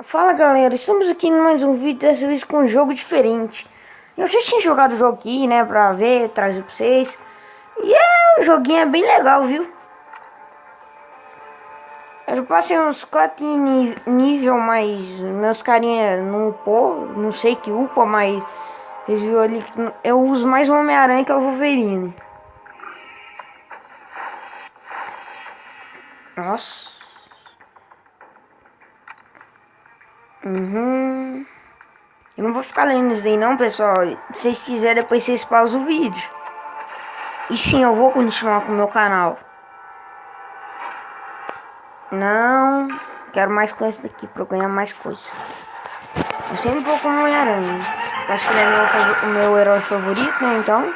Fala galera, estamos aqui em mais um vídeo, dessa vez com um jogo diferente. Eu já tinha jogado o jogo aqui, né, pra ver, trazer pra vocês. E o joguinho é bem legal, viu? Eu passei uns 4 nível, mas meus carinha não upou, não sei que upa, mas vocês viram ali que eu uso mais o Homem-Aranha que é o Wolverine. Nossa. Eu não vou ficar lendo isso daí não, pessoal. Se vocês quiserem, depois vocês pausam o vídeo. E sim, eu vou continuar com o meu canal. Não, quero mais coisas daqui pra eu ganhar mais coisas. Eu sempre vou com o Homem-Aranha. Acho que ele é o meu herói favorito, né? Então,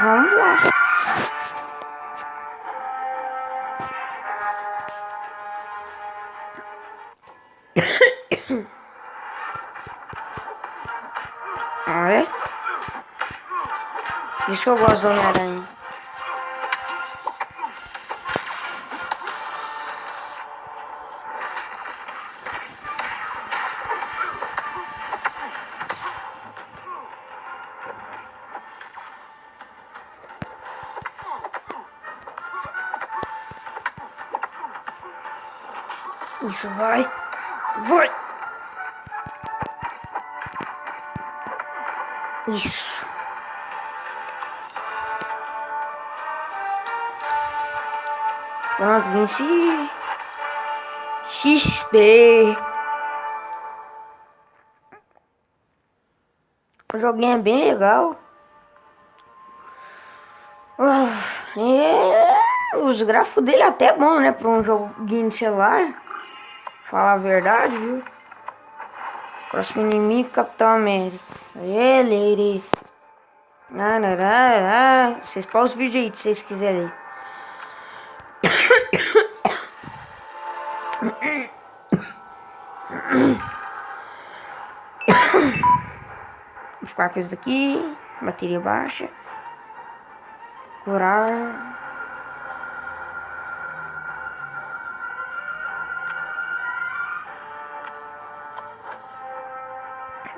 vamos lá. Ah, é? Por isso que eu gosto do Homem-Aranha. Isso, vai. Vai. Isso. Pronto, venci. XP. O joguinho é bem legal. Os gráficos dele é até bom, né? Pra um joguinho de celular. Falar a verdade, viu? Próximo inimigo, Capitão América. Ele. Vocês pausam o vídeo aí se vocês quiserem. Vou ficar com isso daqui. Bateria baixa. Curar.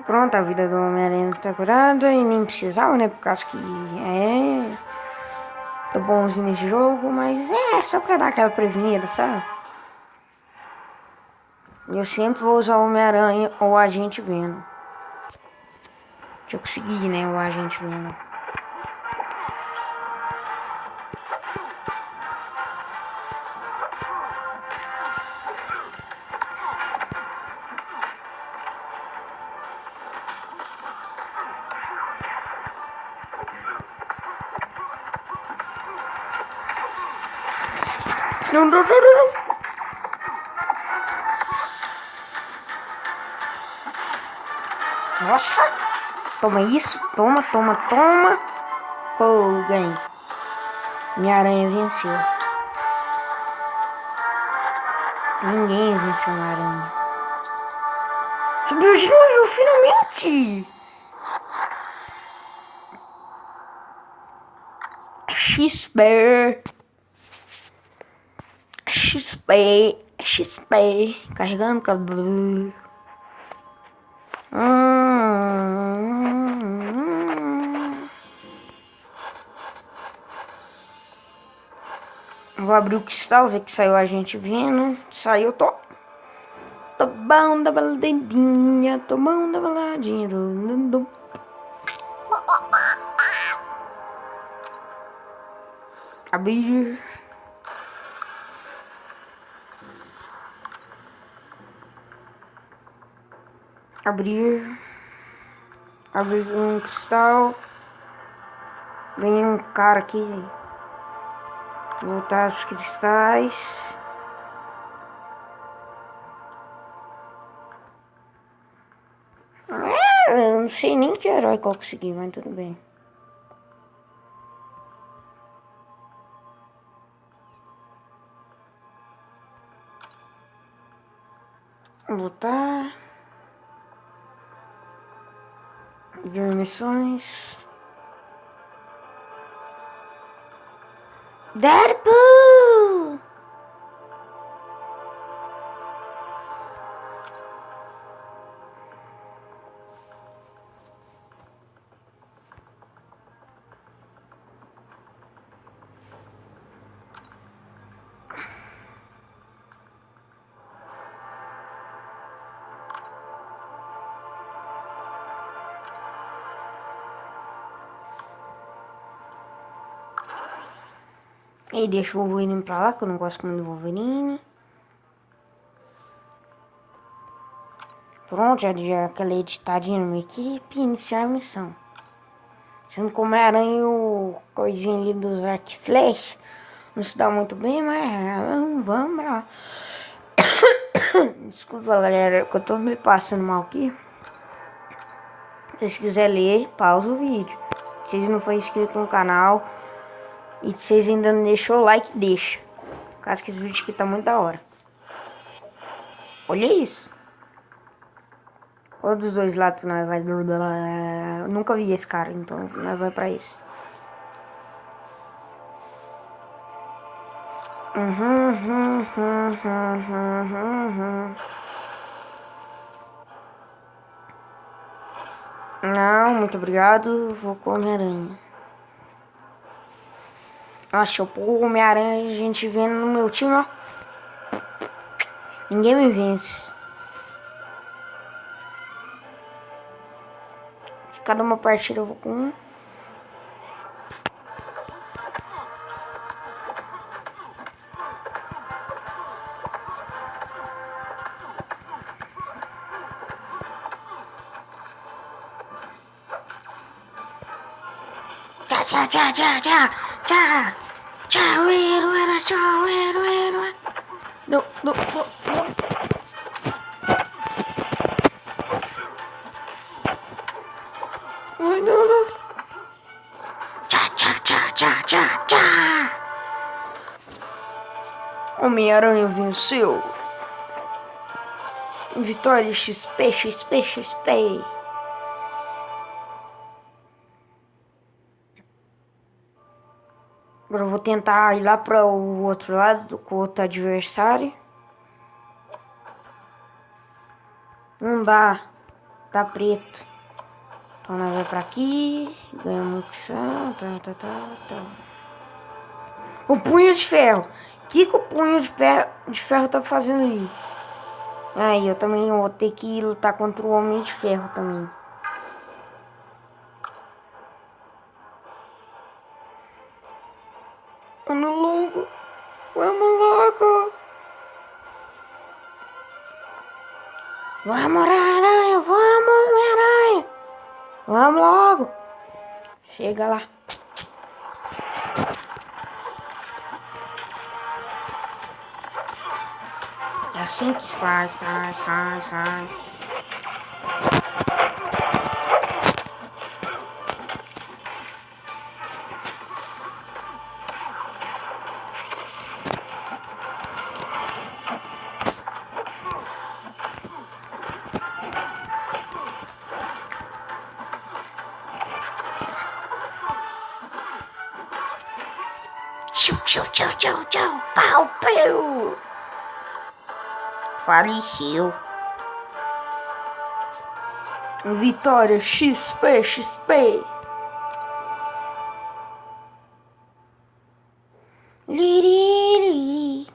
Pronto, a vida do Homem-Aranha tá curada e nem precisava, né? Por causa que tô bonzinho nesse jogo, mas só pra dar aquela prevenida, sabe? Eu sempre vou usar o Homem-Aranha ou o Agente Venom. Que eu consegui, né? O Agente Venom. Não. Nossa! Toma isso, toma. Ganhei. Minha aranha venceu. Ninguém venceu a aranha. Subiu de novo, finalmente! XP. Carregando cabelo. Vou abrir o cristal, ver que saiu a gente vindo. Saiu, tô bom da baladinha, tô bom da baladinha. Abrir. Abrir um cristal. Ganhei um cara aqui. Voltar os cristais. Eu não sei nem que herói que eu consegui, mas tudo bem. Lutar. Ver missões. Deadpool! E deixa o Wolverine pra lá, que eu não gosto muito do Wolverine. Pronto, já aquela editadinha na minha equipe. Iniciar a missão. Junto com o Homem-Aranha e o coisinha ali dos arco e flecha. Não se dá muito bem, mas vamos lá. Desculpa, galera, que eu tô me passando mal aqui. Se vocês quiserem ler, pausa o vídeo. Se vocês não forem inscritos no canal e se vocês ainda não deixou o like, deixa. Por causa que esse vídeo aqui tá muito da hora. Olha isso. Qual dos dois lados nós vai... Eu nunca vi esse cara, então nós vai pra esse. Não, muito obrigado. Vou com o Homem-Aranha. Nossa, eu pôr o Homem-Aranha, a gente vendo no meu time, ó. Ninguém me vence. Cada uma partida eu vou com um. No. Ai, não. Homem-Aranha venceu. Vitória XP. Agora eu vou tentar ir lá para o outro lado com o outro adversário. Não dá. Tá preto. Então nós vamos pra aqui. Ganhamos chão. Tá. O punho de ferro. O que o punho de ferro tá fazendo aí? Aí eu também vou ter que lutar contra o Homem de Ferro também. Vamos logo. Vamos, aranha, vamos logo. Chega lá. É assim que se faz, sai. Tchau, pau. Faleceu. Vitória XP. Liri.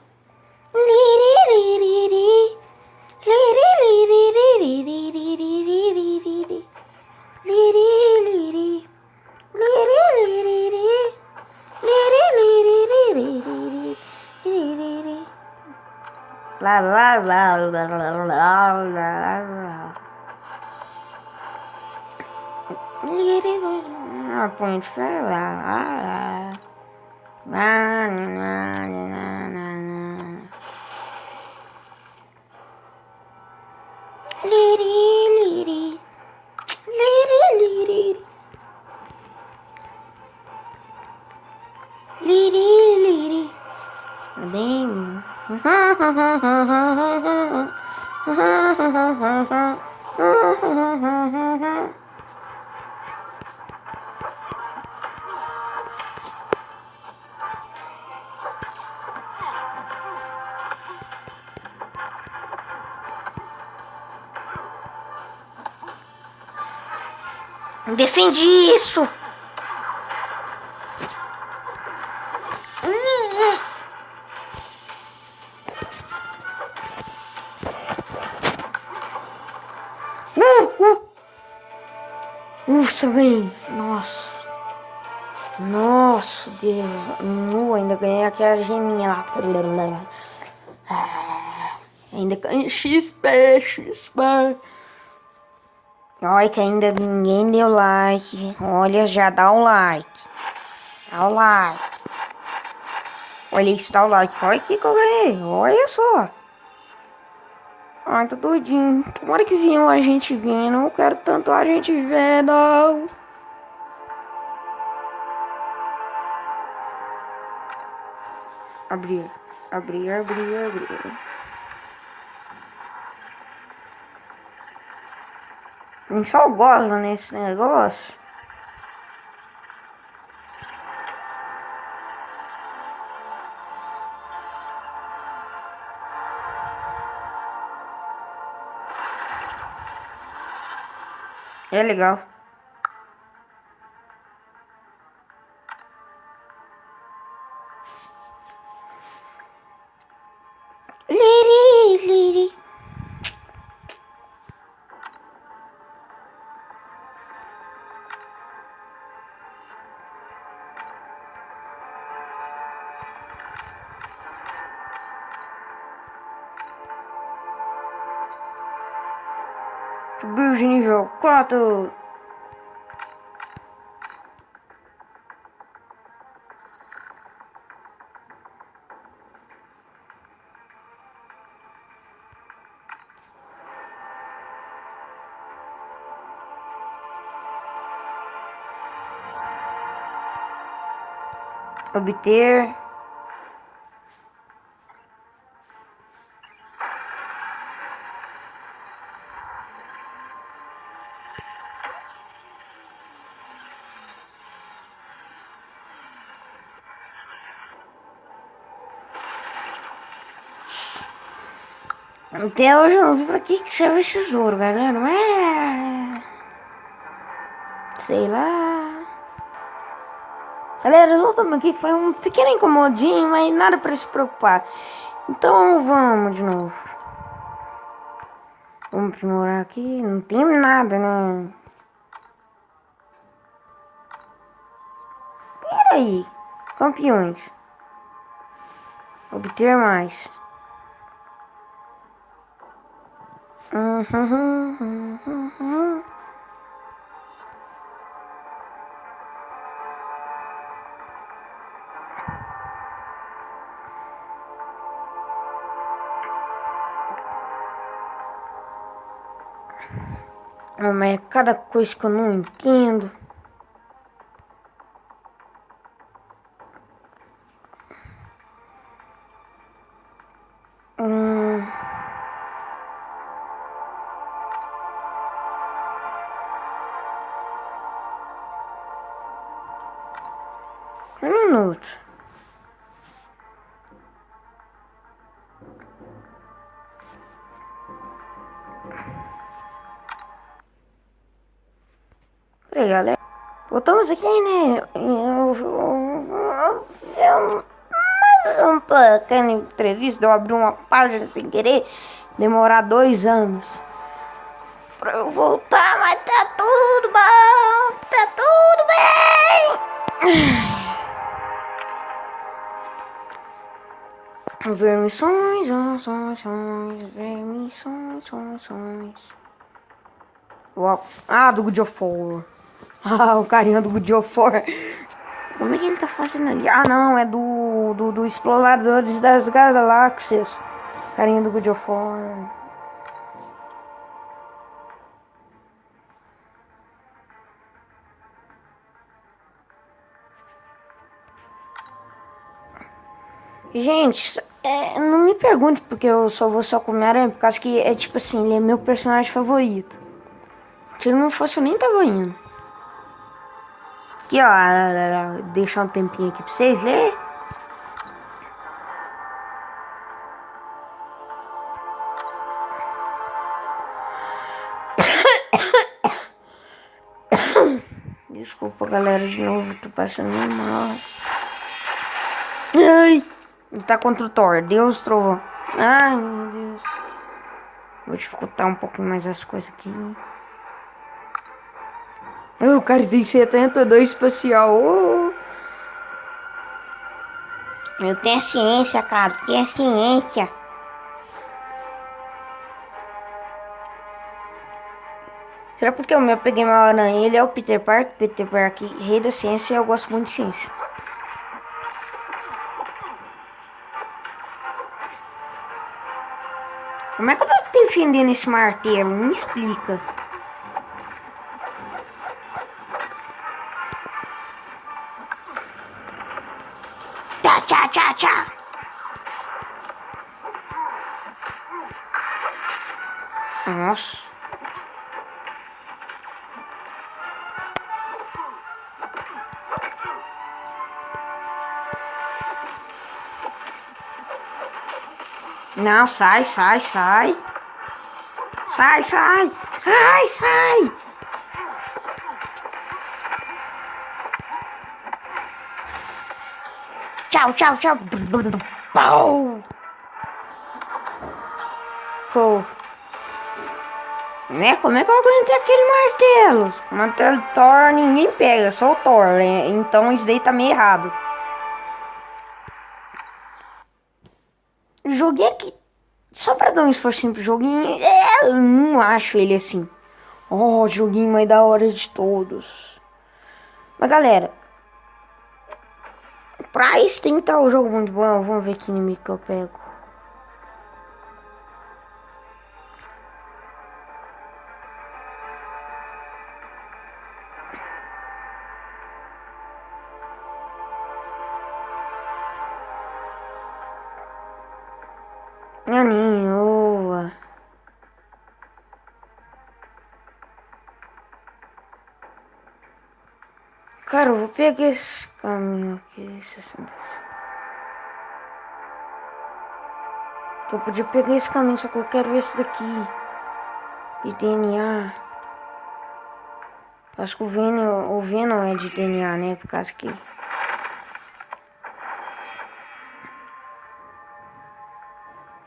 Punho de ferro. Liri. Bem. Defendi isso. Ufa, ganhei. Nossa. Nossa, Deus. Ainda ganhei aquela geminha lá. Ainda ganhei XP, XP. Olha que ainda ninguém deu like. Olha, já dá o like. Dá o like. Olha isso, dá o like. Olha aqui que eu ganhei. Olha só. Ai, tô doidinho. Tomara que venha a gente vendo. Não quero tanto a gente vendo. Abrir. Abrir, abrir, abrir. A gente só gosta nesse negócio. É legal. Liri, liri. Subiu de nível 4. Obter. Até hoje eu não vi pra que serve esse tesouro, galera. Não é. Sei lá. Galera, voltamos aqui. Foi um pequeno incomodinho, mas nada pra se preocupar. Então vamos de novo. Vamos aprimorar aqui. Não tem nada, né? Pera aí. Campeões. Obter mais. Mas é cada coisa que eu não entendo. Um minuto. Peraí, galera. Voltamos aqui, né? Um pequena entrevista. Eu abri uma página sem querer. Demorar 2 anos pra eu voltar, mas tá tudo bom. Tá tudo bem. Ver missões, ver missões. Uau. Ah, do God of War. Ah, o carinha do God of War. Como é que ele tá fazendo ali? Ah, não, é do Exploradores das Galáxias. Carinha do God of War. Gente, não me pergunte porque eu só vou só comer aranha, por causa que é tipo assim, ele é meu personagem favorito. Se ele não fosse, eu nem tava indo. Aqui, ó, deixar um tempinho aqui pra vocês lerem. Desculpa, galera, de novo, tô passando mal. Ai, ele tá contra o Thor, Deus trovão. Ai, meu Deus. Vou dificultar um pouquinho mais as coisas aqui. O cara tem 72 espacial. Oh. Eu tenho ciência, cara. Tenho ciência. Será porque eu peguei meu aranha? Ele é o Peter Parker. Peter Parker, rei da ciência. E eu gosto muito de ciência. Como é que eu tô defendendo esse martelo? Me explica. Tchá, tchá, tchá, tchá. Nossa. Não, sai, sai, sai. Sai, sai, sai, sai. Tchau, tchau, tchau. Pau. Pô. Né? Como é que eu aguentei aquele martelo? O martelo de Thor ninguém pega, só o Thor, né? Então isso daí tá meio errado. Joguei aqui só pra dar um esforcinho pro joguinho. Eu não acho ele assim. Oh, joguinho mais da hora de todos. Mas galera, pra isso tem que estar o jogo muito bom. Vamos ver que inimigo que eu pego. Aninho. Cara, eu vou pegar esse caminho aqui. 60. Eu podia pegar esse caminho, só que eu quero esse daqui. De DNA. Acho que o Venom é de DNA, né? Por causa que...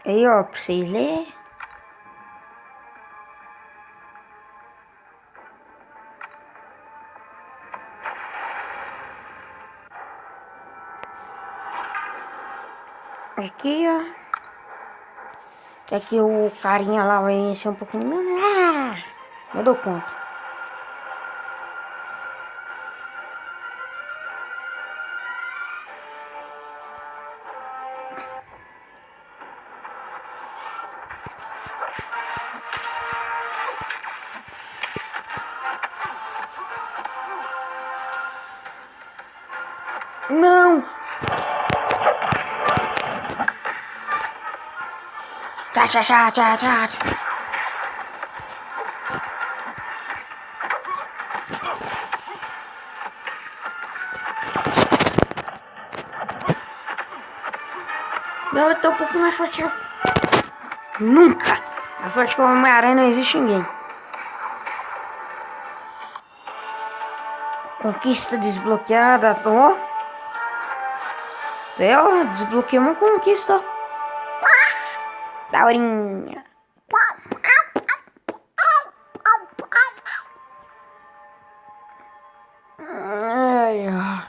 Aí, ó, pra vocês lerem. Aqui, ó. Aqui o carinha lá vai ser um pouquinho... Ah, eu dou conta. Não! Tchá, tchá, tchá, tchá, tchá, tchá. Não, eu tô um pouco mais forte. Nunca! Mais forte que o Homem-Aranha não existe ninguém. Conquista desbloqueada, tô. Eu desbloqueei uma conquista. Daurinha. Ai, ai.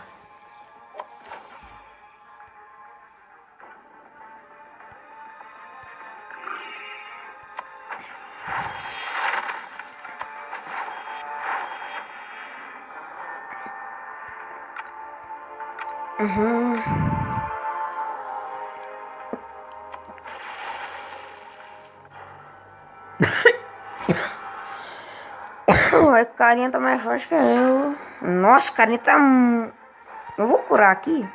O carinha tá mais forte que eu. Nossa, o carinha tá... Eu vou curar aqui.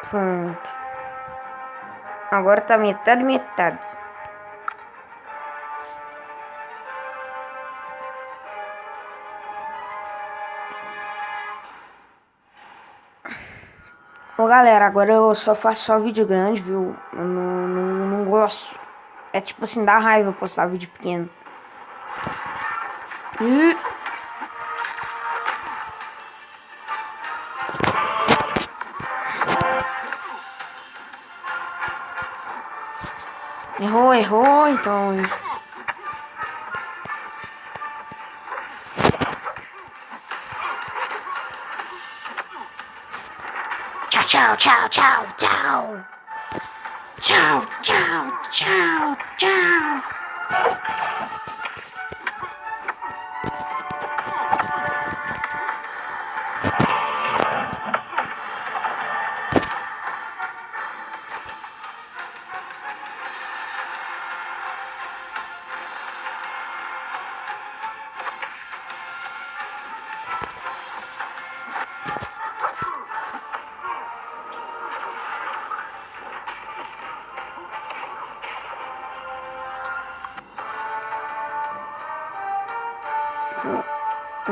Pronto. Agora tá metade, metade. Ô galera, agora eu só faço só vídeo grande, viu? Eu não gosto. É tipo assim, dá raiva postar vídeo pequeno. Errou, então. tchau, tchau, tchau, tchau. Tchau, tchau, tchau, tchau.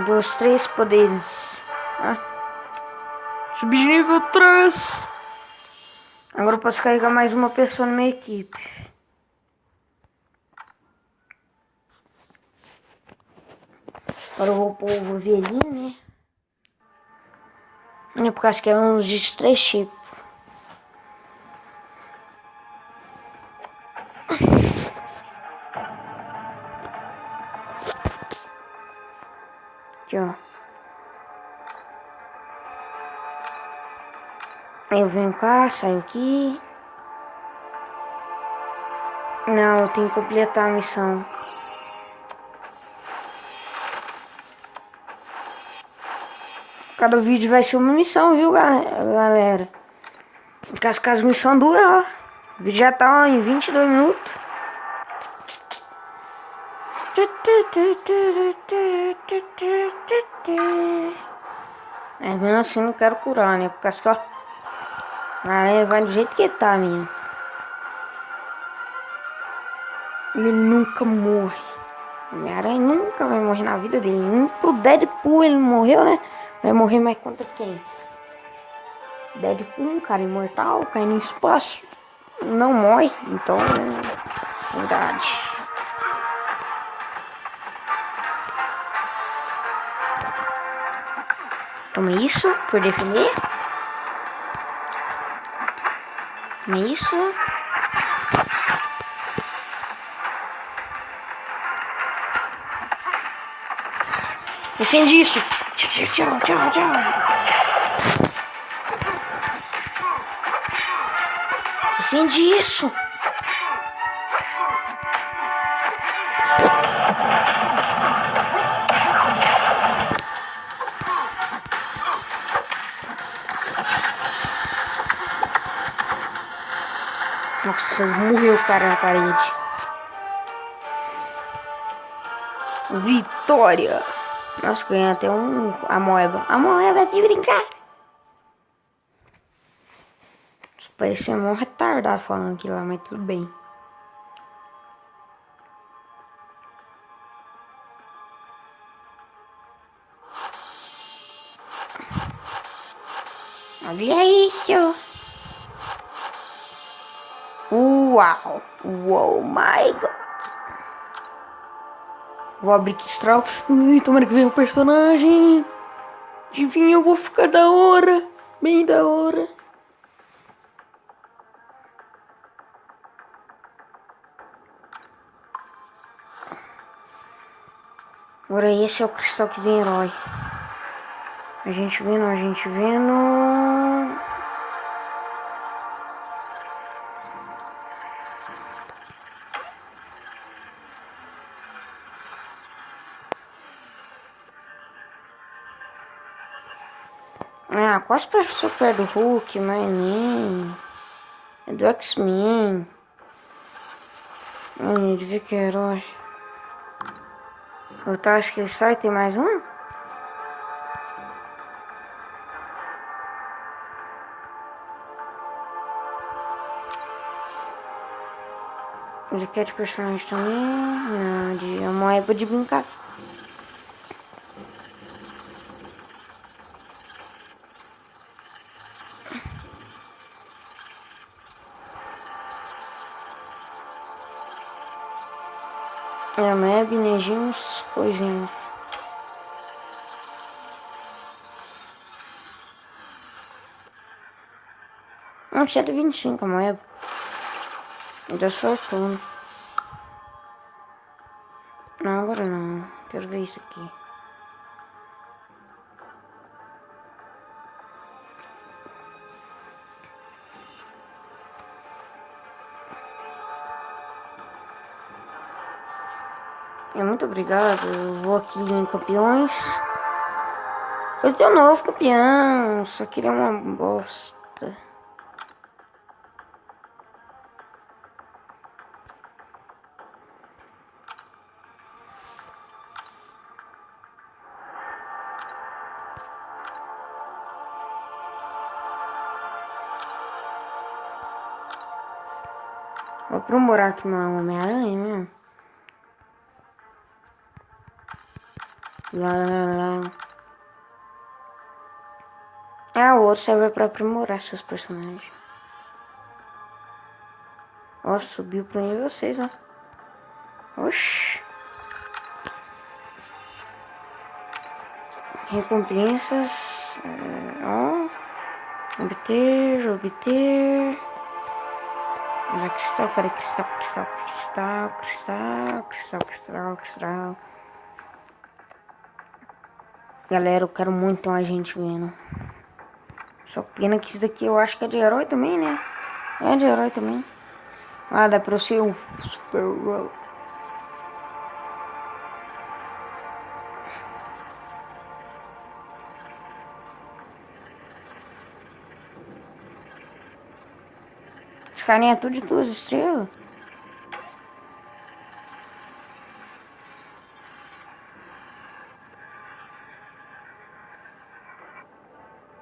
Dos 3 poderes. Subi de nível 3. Agora eu posso carregar mais uma pessoa na minha equipe. Agora eu vou pôr o Wolverine, né? É por causa que é um dos 3 tipos. Aqui, ó. Aí eu venho cá, saio aqui. Não, eu tenho que completar a missão. Cada vídeo vai ser uma missão, viu, galera? Caso a missão dura, ó. O vídeo já tá ó, em 22 minutos. Mas mesmo assim não quero curar, né? Por causa que, ó, vai do jeito que tá, menino. Ele nunca morre. Homem-Aranha nunca vai morrer na vida dele. Nem pro Deadpool ele não morreu, né? Vai morrer mais contra quem? Deadpool, um cara imortal, cai no espaço. Não morre, então é verdade. Toma isso, por defender. Toma isso. Defende isso. Tchau, tchau, tchau. Defende isso. Nossa, morreu o cara na parede. Vitória. Nossa, ganhei até a moeba. A moeba é de brincar. Parece um retardado falando aquilo lá, mas tudo bem. Olha isso. Uau. Uau, my God. Vou abrir que Strauss. Tomara que venha o personagem. Adivinha, eu vou ficar da hora. Bem da hora. Agora esse é o cristal que vem herói. A gente vendo. Ah, quase passou perto do Hulk, mas nem. É do X-Men. Ai, devia que é herói. Eu tava acho que ele sai, tem mais um? Ele quer de personagem também? Não, de é uma época de brincar. É, Meb, Nejinhos, coisinha. Não, 125 a moeda. Ainda sortundo. Não, agora não. Quero ver isso aqui. Muito obrigado. Eu vou aqui em campeões. Foi teu novo campeão. Só queria uma bosta. Vou aprimorar aqui meu Homem-Aranha mesmo. Ah, o outro serve pra aprimorar seus personagens. Ó, subiu pro nível 6, ó. Oxi. Recompensas. Ó. Obter. Já cristal, cadê cristal. Galera, eu quero muito um agente Venom. Só pena que isso daqui eu acho que é de herói também, né? É de herói também. Ah, dá pra eu ser o super. Os carinha é tudo de 2 estrelas.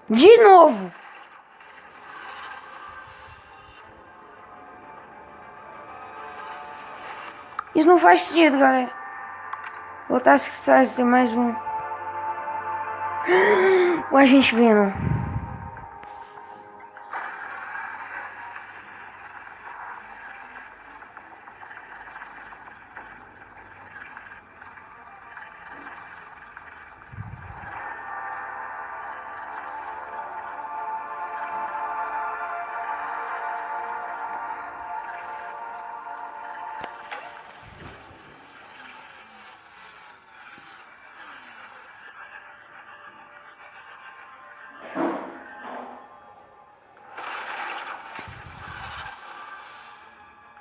De novo! Isso não faz sentido, galera. Botar as cristais tem mais um. O agente Venom.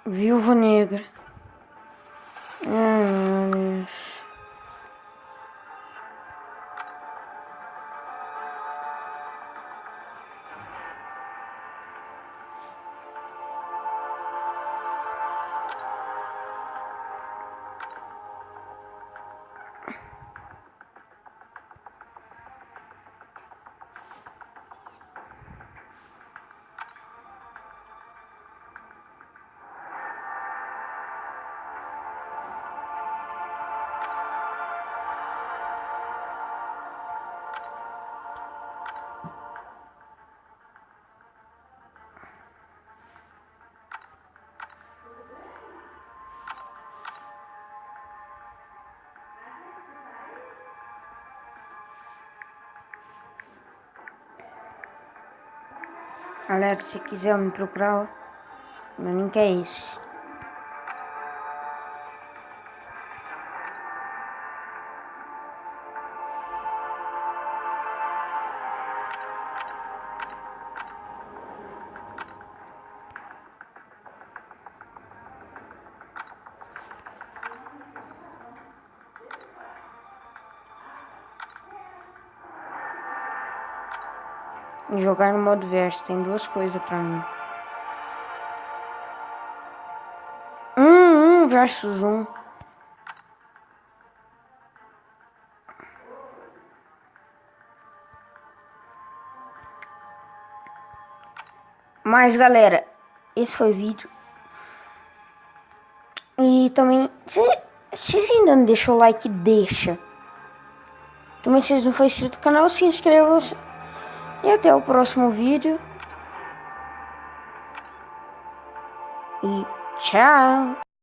Viúva Negra. Meu Deus. Galera, se quiser me procurar, ó, meu link é esse. E jogar no modo verso tem 2 coisas pra mim. 1 versus 1. Mas galera, esse foi o vídeo. E também, se vocês ainda não deixou o like, deixa. Também se vocês não for inscrito no canal, se inscrevam. E até o próximo vídeo. E tchau.